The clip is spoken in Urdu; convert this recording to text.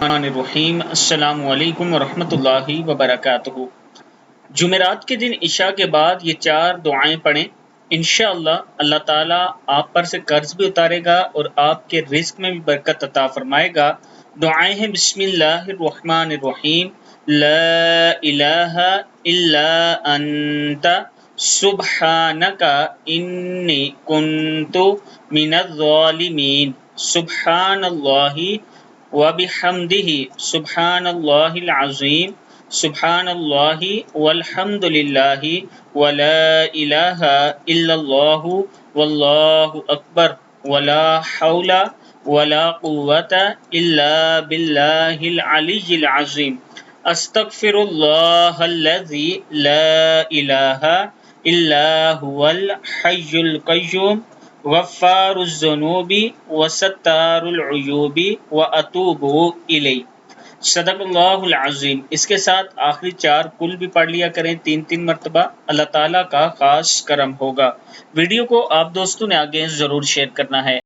الرحمن الرحیم۔ السلام علیکم ورحمۃ اللہ وبرکاتہ۔ جمعرات کے دن عشاء کے بعد یہ 4 دعائیں پڑھیں، انشاءاللہ اللہ تعالیٰ آپ پر سے قرض بھی اتارے گا اور آپ کے رزق میں بھی برکت عطا فرمائے گا۔ دعائیں ہیں: بسم اللہ الرحمن الرحیم، لا الہ الا انت سبحانک انی کنت من الظالمین، سبحان اللہ وبحمدہ، سبحان اللہ العظیم، سبحان اللہ والحمد للہ ولا الہ الا اللہ واللہ اکبر ولا حول ولا قوۃ الا باللہ العلی العظیم، استغفر اللہ الذی لا الہ الا هو الحی القیوم غفار الذنوب وستار العیوب واتوب الیہ۔ صدق اللہ العظیم۔ اس کے ساتھ آخری 4 کل بھی پڑھ لیا کریں 3 مرتبہ، اللہ تعالیٰ کا خاص کرم ہوگا۔ ویڈیو کو آپ دوستوں نے آگے ضرور شیئر کرنا ہے۔